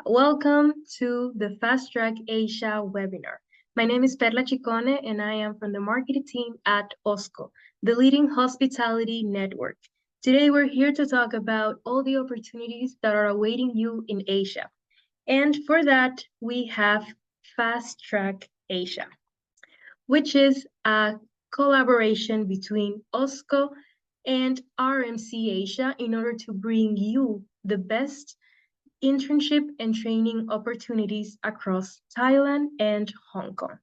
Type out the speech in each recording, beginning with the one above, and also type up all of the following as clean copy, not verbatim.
Welcome to the Fast Track Asia webinar. My name is Perla Chicone and I am from the marketing team at Hosco, the leading hospitality network. Today we're here to talk about all the opportunities that are awaiting you in Asia. And for that, we have Fast Track Asia, which is a collaboration between Hosco and RMC Asia in order to bring you the best internship and training opportunities across Thailand and Hong Kong.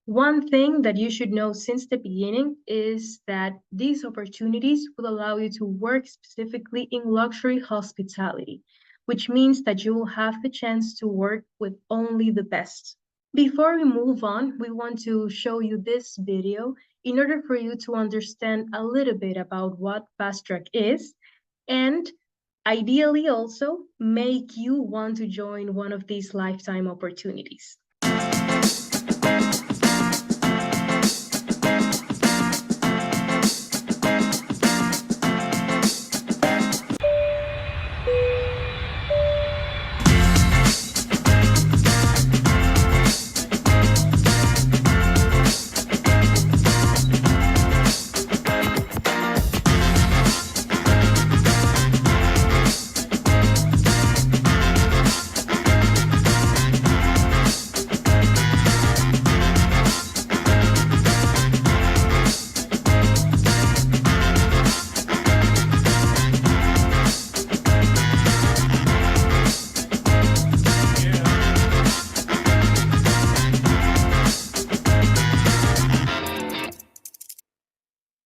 One thing that you should know since the beginning is that these opportunities will allow you to work specifically in luxury hospitality, which means that you will have the chance to work with only the best. Before we move on, we want to show you this video in order for you to understand a little bit about what Fast Track is and ideally also make you want to join one of these lifetime opportunities.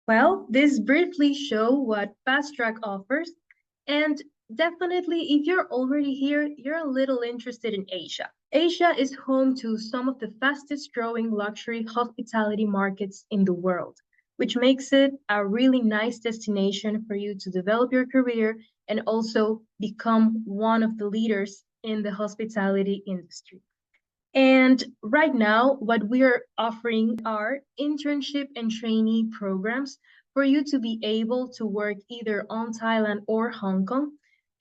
Well, this briefly show what Fast Track offers, and definitely if you're already here, you're a little interested in Asia. Asia is home to some of the fastest growing luxury hospitality markets in the world, which makes it a really nice destination for you to develop your career and also become one of the leaders in the hospitality industry. And right now, what we are offering are internship and trainee programs for you to be able to work either on Thailand or Hong Kong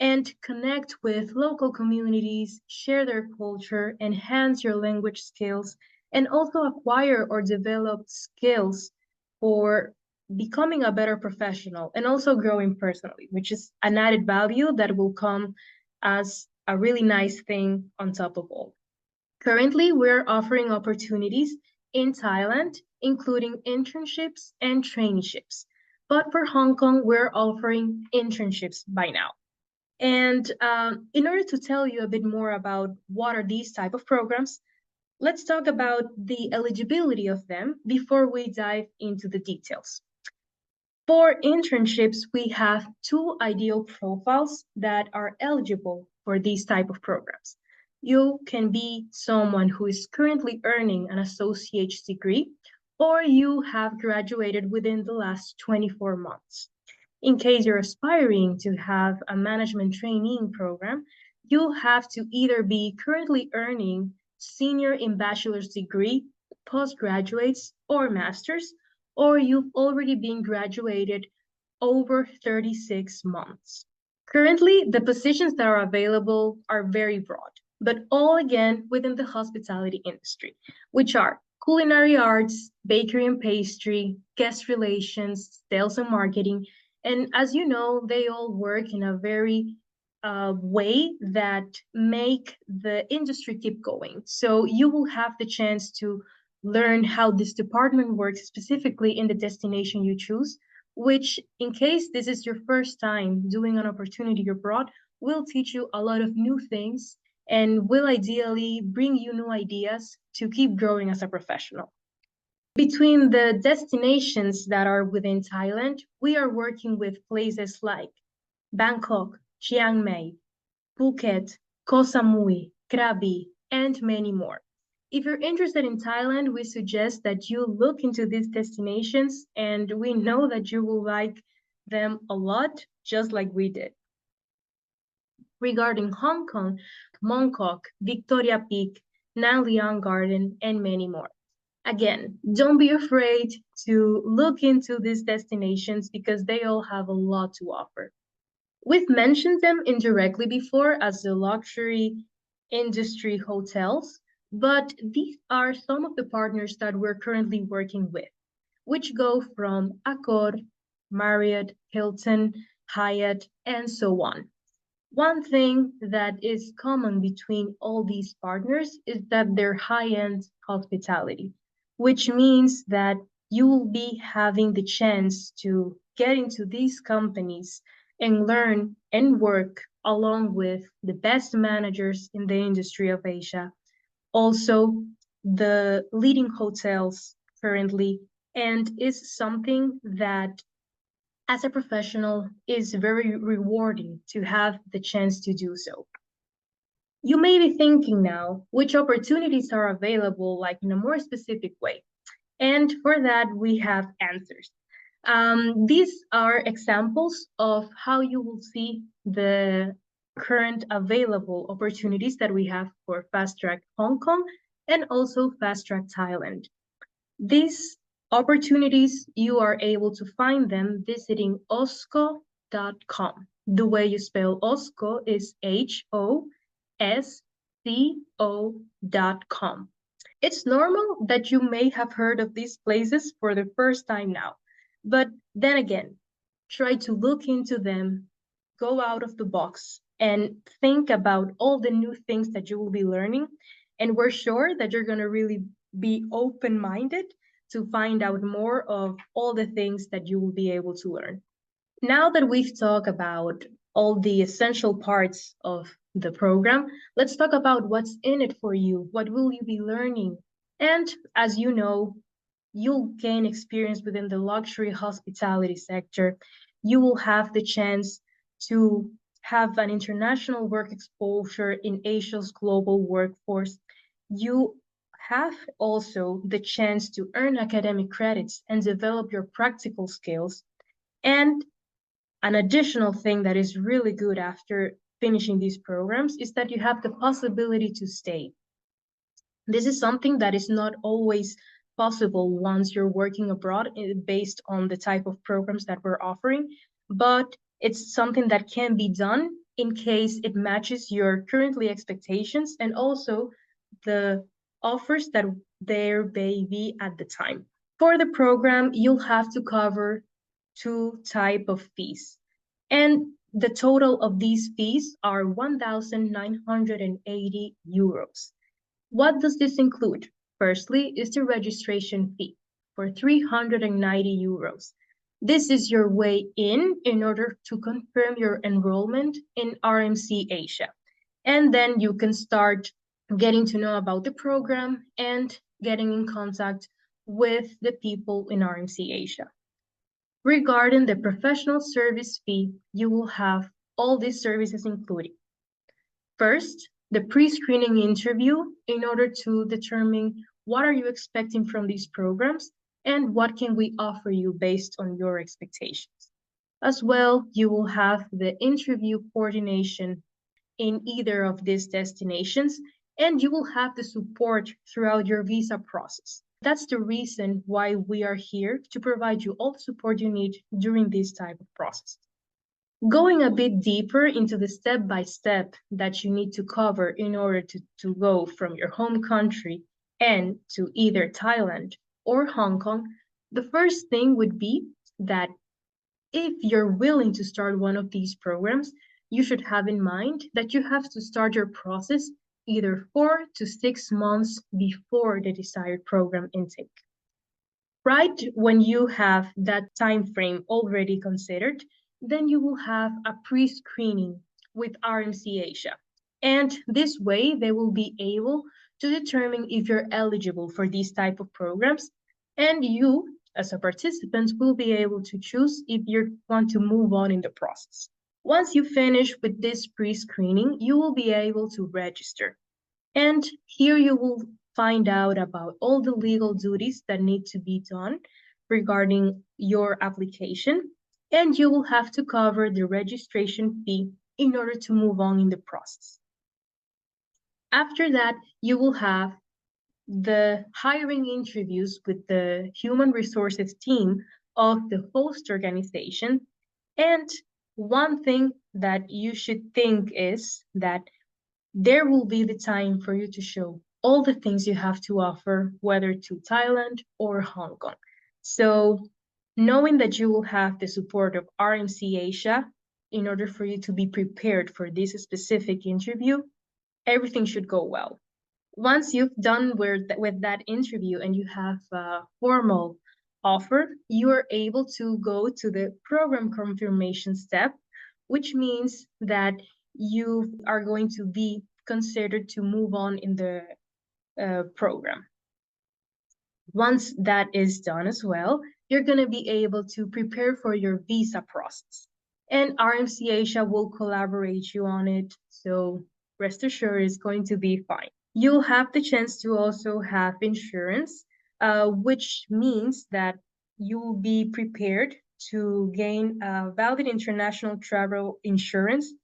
and connect with local communities, share their culture, enhance your language skills, and also acquire or develop skills for becoming a better professional and also growing personally, which is an added value that will come as a really nice thing on top of all. Currently, we're offering opportunities in Thailand, including internships and traineeships. But for Hong Kong, we're offering internships by now. And in order to tell you a bit more about what are these type of programs, let's talk about the eligibility of them before we dive into the details. For internships, we have two ideal profiles that are eligible for these type of programs. You can be someone who is currently earning an associate's degree, or you have graduated within the last 24 months. In case you're aspiring to have a management training program, you have to either be currently earning senior in bachelor's degree, postgraduates, or masters, or you've already been graduated over 36 months. Currently, the positions that are available are very broad, but all again within the hospitality industry, which are culinary arts, bakery and pastry, guest relations, sales and marketing. And as you know, they all work in a very way that make the industry keep going. So you will have the chance to learn how this department works specifically in the destination you choose, which in case this is your first time doing an opportunity abroad, will teach you a lot of new things and will ideally bring you new ideas to keep growing as a professional. Between the destinations that are within Thailand, we are working with places like Bangkok, Chiang Mai, Phuket, Koh Samui, Krabi, and many more. If you're interested in Thailand, we suggest that you look into these destinations, and we know that you will like them a lot, just like we did. Regarding Hong Kong, Mongkok, Victoria Peak, Nan Liang Garden, and many more. Again, don't be afraid to look into these destinations because they all have a lot to offer. We've mentioned them indirectly before as the luxury industry hotels, but these are some of the partners that we're currently working with, which go from Accor, Marriott, Hilton, Hyatt, and so on. One thing that is common between all these partners is that they're high-end hospitality, which means that you will be having the chance to get into these companies and learn and work along with the best managers in the industry of Asia, also the leading hotels currently, and is something that as a professional is very rewarding to have the chance to do so. You may be thinking now which opportunities are available, like in a more specific way. And for that, we have answers. These are examples of how you will see the current available opportunities that we have for Fast Track Hong Kong and also Fast Track Thailand. These opportunities, you are able to find them visiting hosco.com. The way you spell Hosco is HOSCO.com. It's normal that you may have heard of these places for the first time now, but then again, try to look into them, go out of the box, and think about all the new things that you will be learning. And we're sure that you're going to really be open-minded to find out more of all the things that you will be able to learn. Now that we've talked about all the essential parts of the program, let's talk about what's in it for you. What will you be learning? And as you know, you'll gain experience within the luxury hospitality sector. You will have the chance to have an international work exposure in Asia's global workforce. You have also the chance to earn academic credits and develop your practical skills. And an additional thing that is really good after finishing these programs is that you have the possibility to stay. This is something that is not always possible once you're working abroad based on the type of programs that we're offering, but it's something that can be done in case it matches your currently expectations and also the offers that there may be at the time. For the program, you'll have to cover two type of fees. And the total of these fees are 1,980 euros. What does this include? Firstly, is the registration fee for 390 euros. This is your way in order to confirm your enrollment in RMC Asia. And then you can start getting to know about the program and getting in contact with the people in RMC Asia. Regarding the professional service fee, you will have all these services included. First, the pre-screening interview in order to determine what are you expecting from these programs and what can we offer you based on your expectations. As well, you will have the interview coordination in either of these destinations, and you will have the support throughout your visa process. That's the reason why we are here to provide you all the support you need during this type of process. Going a bit deeper into the step-by-step that you need to cover in order to go from your home country and to either Thailand or Hong Kong, the first thing would be that if you're willing to start one of these programs, you should have in mind that you have to start your process either 4 to 6 months before the desired program intake. Right when you have that time frame already considered, then you will have a pre-screening with RMC Asia. And this way, they will be able to determine if you're eligible for these type of programs, and you, as a participant, will be able to choose if you want to move on in the process. Once you finish with this pre-screening, you will be able to register. And here you will find out about all the legal duties that need to be done regarding your application, and you will have to cover the registration fee in order to move on in the process. After that, you will have the hiring interviews with the human resources team of the host organization. And one thing that you should think is that there will be the time for you to show all the things you have to offer, whether to Thailand or Hong Kong. So knowing that you will have the support of RMC Asia in order for you to be prepared for this specific interview, everything should go well. Once you've done with that interview and you have a formal offer, you are able to go to the program confirmation step, which means that you are going to be considered to move on in the program. Once that is done as well, you're going to be able to prepare for your visa process. And RMC Asia will collaborate you on it, so rest assured it's going to be fine. You'll have the chance to also have insurance, which means that you will be prepared to gain a valid international travel insurance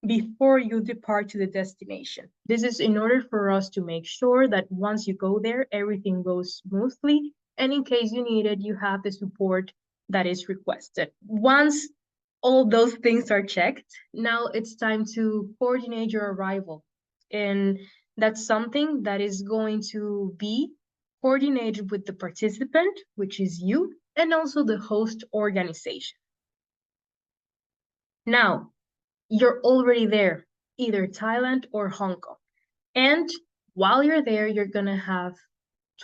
before you depart to the destination. This is in order for us to make sure that once you go there, everything goes smoothly, and in case you need it, you have the support that is requested. Once all those things are checked, now it's time to coordinate your arrival. And that's something that is going to be coordinated with the participant, which is you, and also the host organization. Now, you're already there, either Thailand or Hong Kong. And while you're there, you're going to have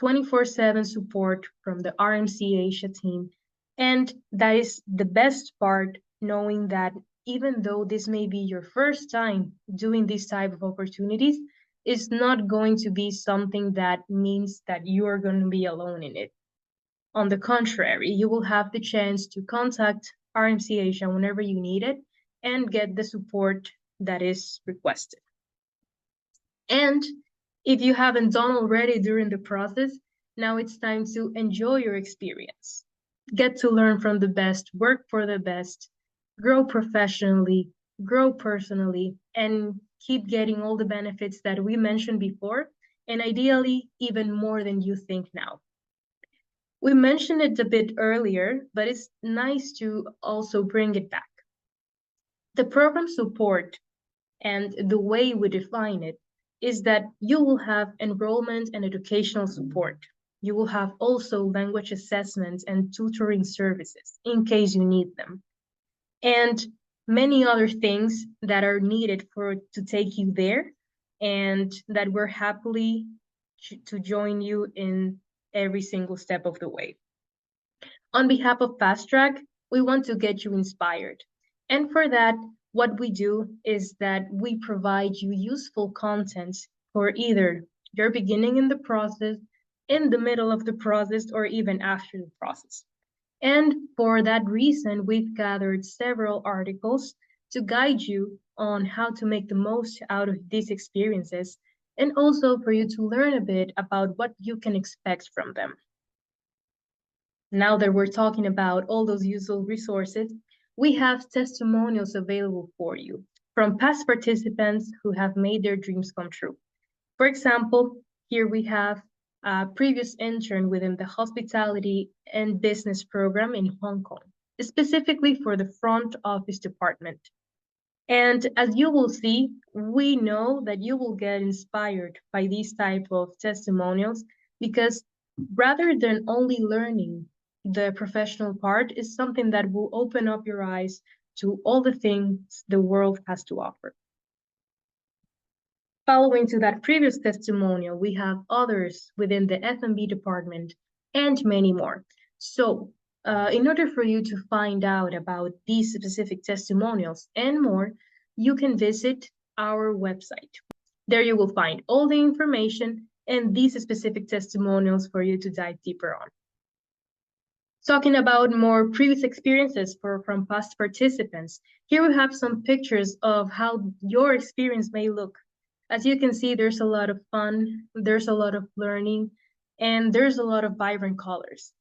24/7 support from the RMC Asia team. And that is the best part, knowing that even though this may be your first time doing this type of opportunities, it's not going to be something that means that you are going to be alone in it. On the contrary, you will have the chance to contact RMC Asia whenever you need it and get the support that is requested. And if you haven't done already during the process, now it's time to enjoy your experience. Get to learn from the best, work for the best, grow professionally, grow personally, and keep getting all the benefits that we mentioned before, and ideally, even more than you think now. We mentioned it a bit earlier, but it's nice to also bring it back. The program support and the way we define it is that you will have enrollment and educational support. You will have also language assessments and tutoring services in case you need them. And many other things that are needed to take you there, and that we're happily to join you in every single step of the way. On behalf of Fast Track, we want to get you inspired. And for that, what we do is that we provide you useful content for either your beginning in the process, in the middle of the process, or even after the process. And for that reason, we've gathered several articles to guide you on how to make the most out of these experiences, and also for you to learn a bit about what you can expect from them. Now that we're talking about all those useful resources, we have testimonials available for you from past participants who have made their dreams come true. For example, here we have a previous intern within the Hospitality and Business program in Hong Kong, specifically for the front office department. And as you will see, we know that you will get inspired by these type of testimonials, because rather than only learning the professional part, is something that will open up your eyes to all the things the world has to offer. Following to that previous testimonial, we have others within the F&B department and many more. So in order for you to find out about these specific testimonials and more, you can visit our website. There you will find all the information and these specific testimonials for you to dive deeper on. Talking about more previous experiences from past participants, here we have some pictures of how your experience may look. As you can see, there's a lot of fun, there's a lot of learning, and there's a lot of vibrant colors.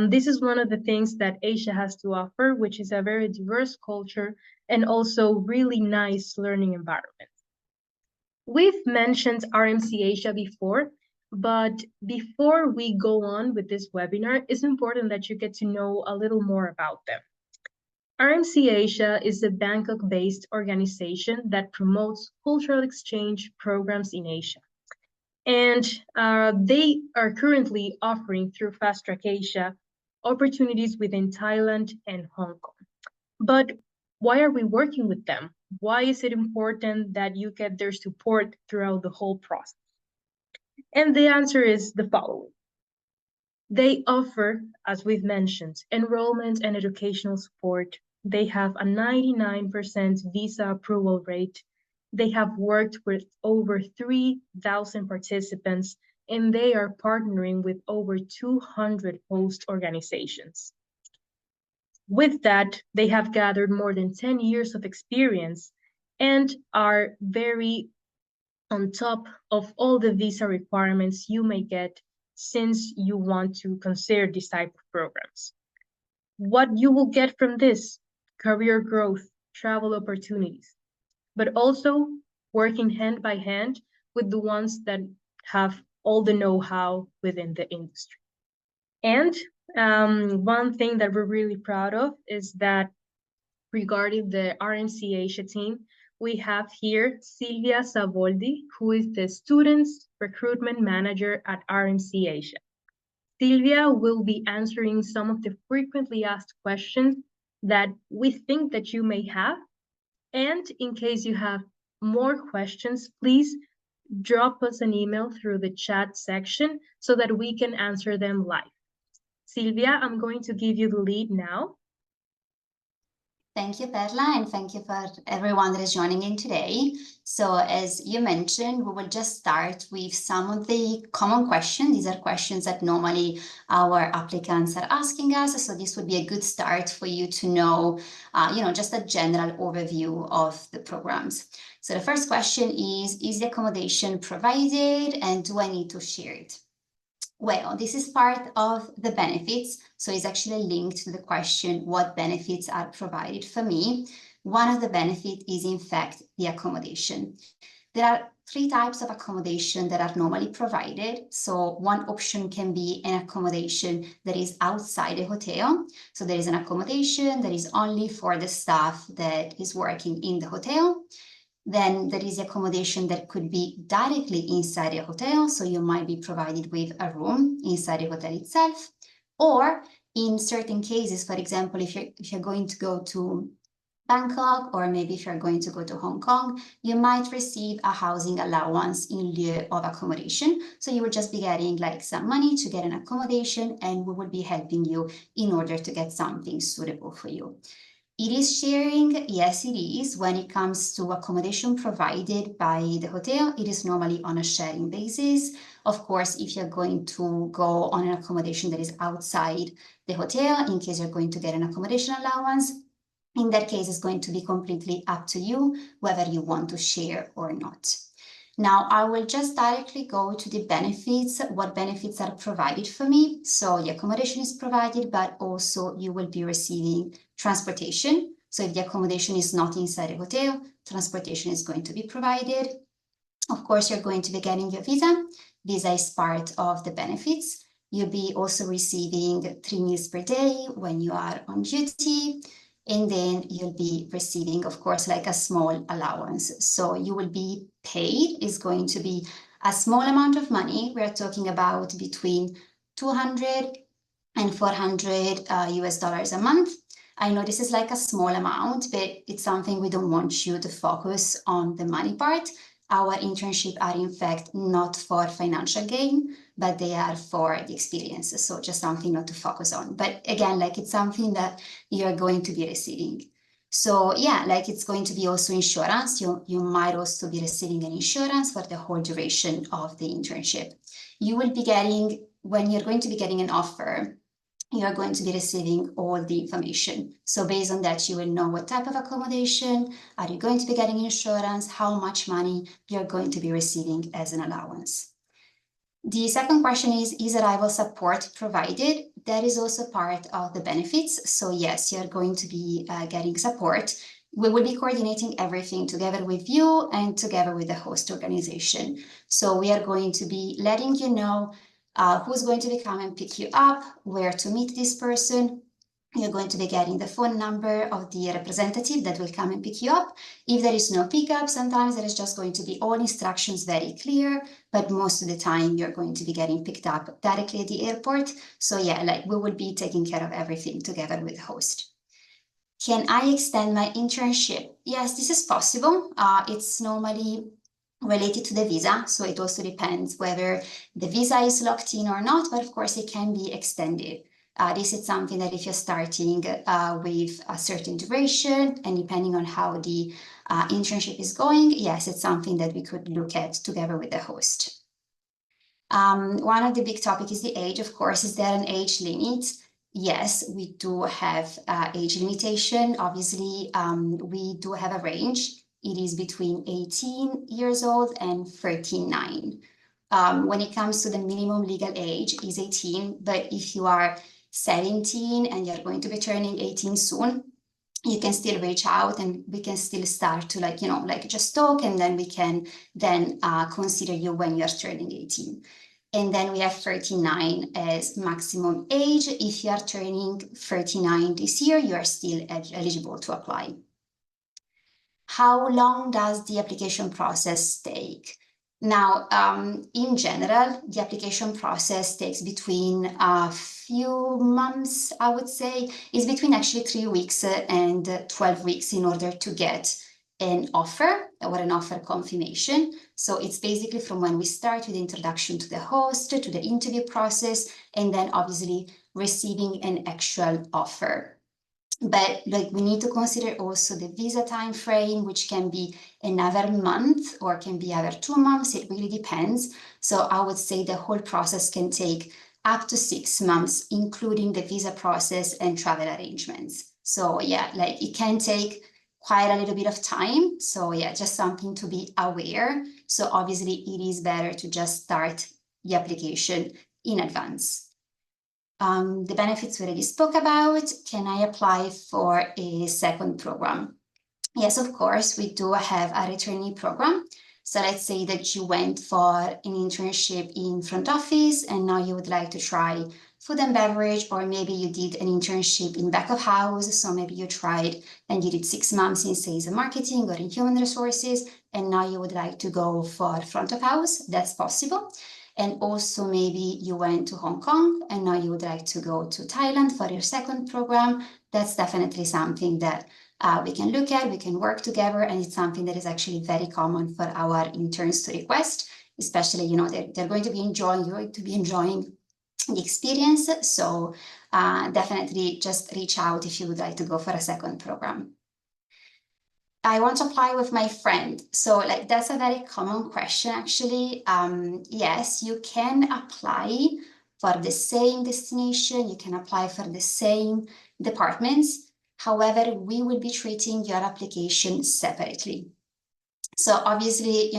This is one of the things that Asia has to offer, which is a very diverse culture and also really nice learning environment. We've mentioned RMC Asia before, but before we go on with this webinar, it's important that you get to know a little more about them. RMC Asia is a Bangkok-based organization that promotes cultural exchange programs in Asia. And they are currently offering through Fast Track Asia opportunities within Thailand and Hong Kong. But why are we working with them? Why is it important that you get their support throughout the whole process? And the answer is the following. They offer, as we've mentioned, enrollment and educational support. They have a 99% visa approval rate. They have worked with over 3,000 participants, and they are partnering with over 200 host organizations. With that, they have gathered more than 10 years of experience and are very on top of all the visa requirements you may get since you want to consider these type of programs. What you will get from this: career growth, travel opportunities, but also working hand by hand with the ones that have all the know-how within the industry. And one thing that we're really proud of is that regarding the RMC Asia team, we have here Silvia Savoldi, who is the Students Recruitment Manager at RMC Asia. Silvia will be answering some of the frequently asked questions that we think that you may have. And in case you have more questions, please drop us an email through the chat section so that we can answer them live. Silvia, I'm going to give you the lead now. Thank you, Perla, and thank you for everyone that is joining in today. So as you mentioned, we will just start with some of the common questions. These are questions that normally our applicants are asking us. So this would be a good start for you to know, just a general overview of the programs. So the first question is the accommodation provided and do I need to share it? Well, this is part of the benefits. So it's actually linked to the question, what benefits are provided for me? One of the benefits is, in fact, the accommodation. There are 3 types of accommodation that are normally provided. So one option can be an accommodation that is outside a hotel. So there is an accommodation that is only for the staff that is working in the hotel. Then there is accommodation that could be directly inside a hotel. So you might be provided with a room inside the hotel itself. Or in certain cases, for example, if you're going to go to Bangkok, or maybe if you're going to go to Hong Kong, you might receive a housing allowance in lieu of accommodation. So you will just be getting like some money to get an accommodation, and we will be helping you in order to get something suitable for you. It is sharing, yes, it is. When it comes to accommodation provided by the hotel, it is normally on a sharing basis. Of course, if you're going to go on an accommodation that is outside the hotel, in case you're going to get an accommodation allowance, in that case, it's going to be completely up to you whether you want to share or not. Now, I will just directly go to the benefits, what benefits are provided for me. So the accommodation is provided, but also you will be receiving transportation. So if the accommodation is not inside a hotel, transportation is going to be provided. Of course, you're going to be getting your visa. Visa is part of the benefits. You'll be also receiving 3 meals per day when you are on duty. And then you'll be receiving, of course, like a small allowance. So you will be paid is going to be a small amount of money. We're talking about between 200 and 400 US dollars a month. I know this is like a small amount, but it's something we don't want you to focus on the money part. Our internships are in fact not for financial gain, but they are for the experience. So just something not to focus on. But again, like it's something that you're going to be receiving. So yeah, like it's going to be also insurance. You might also be receiving an insurance for the whole duration of the internship. You will be getting, when you're going to be getting an offer, you are going to be receiving all the information. So based on that, you will know what type of accommodation, are you going to be getting insurance, how much money you're going to be receiving as an allowance. The second question is arrival support provided? That is also part of the benefits. So yes, you're going to be getting support. We will be coordinating everything together with you and together with the host organization. So we are going to be letting you know who's going to be come and pick you up, where to meet this person, You're going to be getting the phone number of the representative that will come and pick you up. If there is no pickup, sometimes there is just going to be all instructions very clear, but most of the time you're going to be getting picked up directly at the airport. So yeah, like we will be taking care of everything together with the host. Can I extend my internship? Yes, this is possible. It's normally related to the visa, so it also depends whether the visa is locked in or not, but of course it can be extended. This is something that if you're starting with a certain duration and depending on how the internship is going, yes, it's something that we could look at together with the host. One of the big topics is the age, of course. Is there an age limit? Yes, we do have age limitation. Obviously, we do have a range. It is between 18 years old and 39. When it comes to the minimum legal age is 18, but if you are 17 and you're going to be turning 18 soon, you can still reach out and we can still start to just talk, and then we can then consider you when you're turning 18. And then we have 39 as maximum age. If you are turning 39 this year, you are still eligible to apply. How long does the application process take? Now, in general, the application process takes between a few months, I would say. It's between actually 3 weeks and 12 weeks in order to get an offer or an offer confirmation. So it's basically from when we start with the introduction to the host, to the interview process, and then obviously receiving an actual offer. But like we need to consider also the visa time frame, which can be another month or can be other 2 months. It really depends. So I would say the whole process can take up to 6 months, including the visa process and travel arrangements. So yeah, like it can take quite a little bit of time. So yeah, just something to be aware. So obviously it is better to just start the application in advance. The benefits we already spoke about. Can I apply for a second program? Yes, of course, we do have a returnee program. So let's say that you went for an internship in front office and now you would like to try food and beverage, or maybe you did an internship in back of house. So maybe you tried and you did 6 months in sales and marketing or in human resources, and now you would like to go for front of house. That's possible. And also maybe you went to Hong Kong and now you would like to go to Thailand for your second program. That's definitely something that we can look at, we can work together, and it's something that is actually very common for our interns to request, especially, they're going to be enjoying, you're going to be enjoying the experience. So definitely just reach out if you would like to go for a second program. I want to apply with my friend. So like that's a very common question actually. Yes, you can apply for the same destination, you can apply for the same departments. However, we will be treating your application separately. So obviously,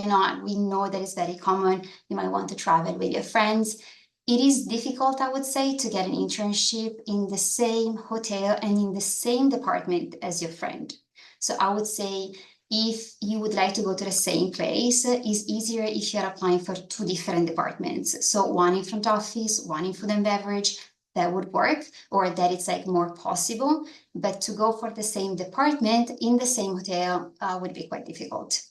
we know that it's very common. You might want to travel with your friends. It is difficult, I would say, to get an internship in the same hotel and in the same department as your friend. So I would say if you would like to go to the same place, it's easier if you're applying for 2 different departments. So one in front office, one in food and beverage, that would work, or that it's like more possible. But to go for the same department in the same hotel would be quite difficult.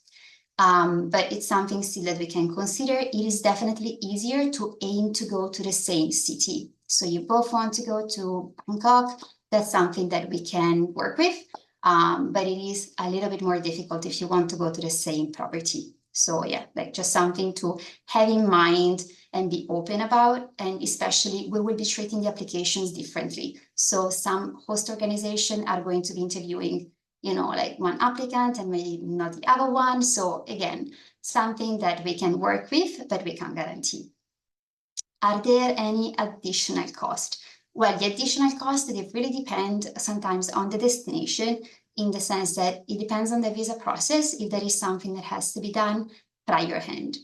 But it's something still that we can consider. It is definitely easier to aim to go to the same city. So you both want to go to Bangkok. That's something that we can work with. But it is a little bit more difficult if you want to go to the same property. So yeah, like just something to have in mind and be open about. And especially we will be treating the applications differently. So some host organizations are going to be interviewing, like one applicant and maybe not the other one. So again, something that we can work with, but we can't guarantee. Are there any additional costs? Well, the additional costs, they really depend sometimes on the destination, in the sense that it depends on the visa process if there is something that has to be done prior hand.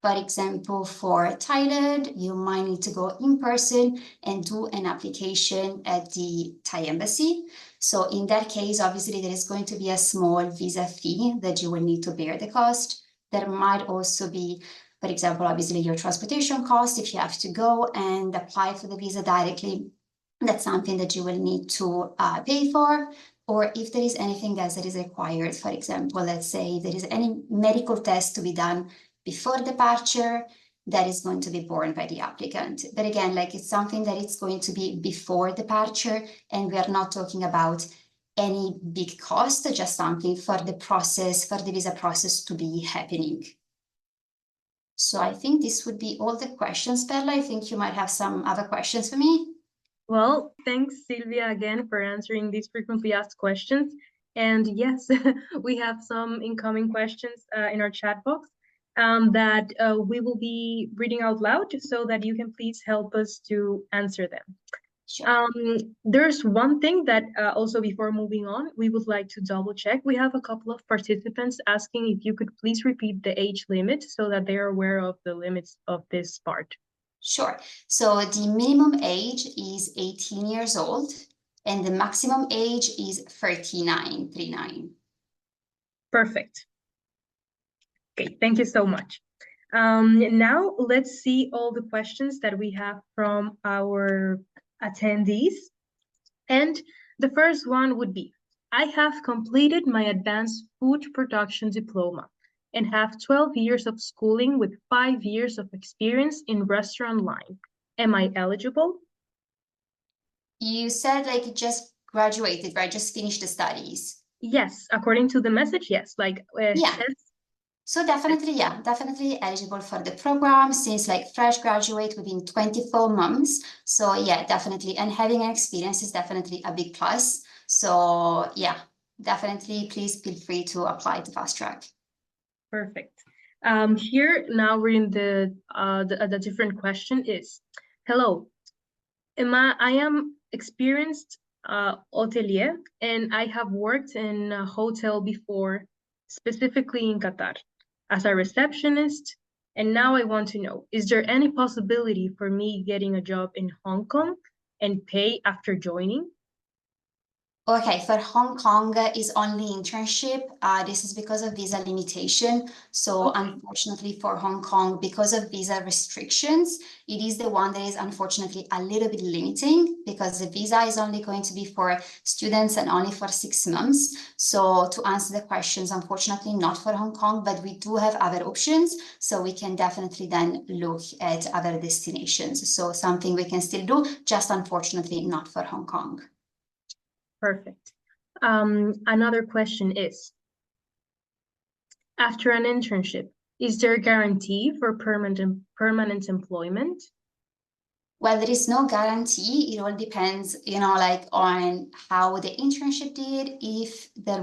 For example, for Thailand, you might need to go in person and do an application at the Thai embassy. So in that case, obviously, there is going to be a small visa fee that you will need to bear the cost. There might also be, for example, obviously your transportation cost if you have to go and apply for the visa directly. That's something that you will need to pay for. Or if there is anything else that is required, for example, let's say there is any medical test to be done before departure, that is going to be borne by the applicant. But again, like it's something that it's going to be before departure, and we are not talking about any big cost, just something for the process, for the visa process to be happening. So I think this would be all the questions, Perla. I think you might have some other questions for me. Well, thanks, Sylvia, again for answering these frequently asked questions. And yes, we have some incoming questions in our chat box that we will be reading out loud so that you can please help us to answer them. Sure. There's one thing that also before moving on, we would like to double check. We have a couple of participants asking if you could please repeat the age limit so that they are aware of the limits of this part. Sure. So the minimum age is 18 years old and the maximum age is 39. Perfect. Okay, thank you so much. Now let's see all the questions that we have from our attendees. And the first one would be, I have completed my advanced food production diploma and have 12 years of schooling with 5 years of experience in restaurant line. Am I eligible? You said like you just graduated, right? Just finished the studies. Yes, according to the message, yes. Like, Yeah. says, So definitely, yeah, definitely eligible for the program since like fresh graduate within 24 months. So yeah, definitely. And having an experience is definitely a big plus. So yeah, definitely please feel free to apply to fast track. Perfect. Here now we're in the different question is, hello, I am experienced hotelier and I have worked in a hotel before, specifically in Qatar, as a receptionist. And now I want to know, is there any possibility for me getting a job in Hong Kong and pay after joining? Okay, for Hong Kong is only internship. This is because of visa limitation. So Okay. unfortunately for Hong Kong, because of visa restrictions, it is the one that is unfortunately a little bit limiting because the visa is only going to be for students and only for 6 months. So to answer the questions, unfortunately not for Hong Kong, but we do have other options. So we can definitely then look at other destinations. So something we can still do, just unfortunately not for Hong Kong. Perfect. Another question is, after an internship, is there a guarantee for permanent employment? Well, there is no guarantee. It all depends, like on how the internship did. If there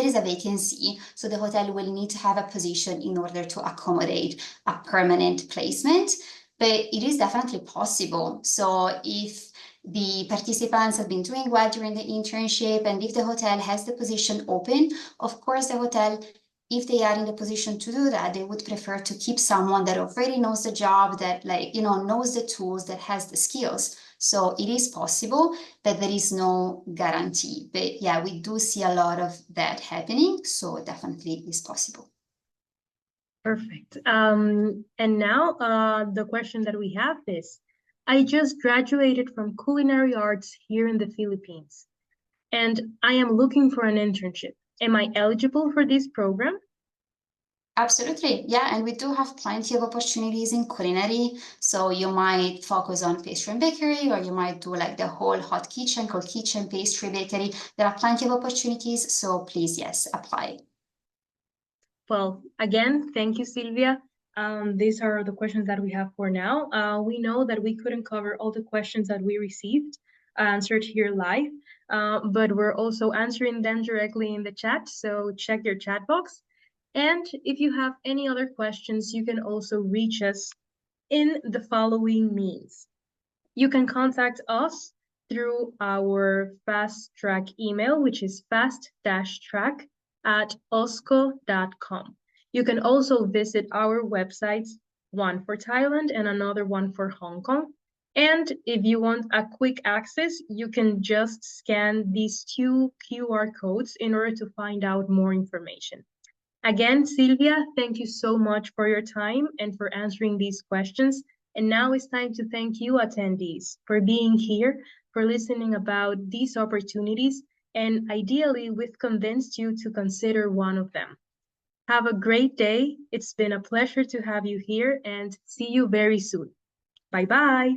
is a vacancy, so the hotel will need to have a position in order to accommodate a permanent placement. But it is definitely possible. So if the participants have been doing well during the internship, and if the hotel has the position open, of course, the hotel, if they are in the position to do that, they would prefer to keep someone that already knows the job, that knows the tools, that has the skills. So it is possible, but there is no guarantee. But yeah, we do see a lot of that happening. So definitely is possible. Perfect. And now the question that we have is, I just graduated from culinary arts here in the Philippines, and I am looking for an internship. Am I eligible for this program? Absolutely. Yeah. And we do have plenty of opportunities in culinary. So you might focus on pastry and bakery, or you might do like the whole hot kitchen, cold kitchen, pastry, bakery. There are plenty of opportunities. So please, yes, apply. Well, again, thank you, Sylvia. These are the questions that we have for now. We know that we couldn't cover all the questions that we received answered here live, but we're also answering them directly in the chat. So check your chat box. And if you have any other questions, you can also reach us in the following means. You can contact us through our fast track email, which is fast-track@hosco.com. You can also visit our websites, one for Thailand and another one for Hong Kong. And if you want a quick access, you can just scan these 2 QR codes in order to find out more information. Again, Sylvia, thank you so much for your time and for answering these questions. And now it's time to thank you, attendees, for being here, for listening about these opportunities, and ideally, we've convinced you to consider one of them. Have a great day. It's been a pleasure to have you here, and see you very soon. Bye-bye.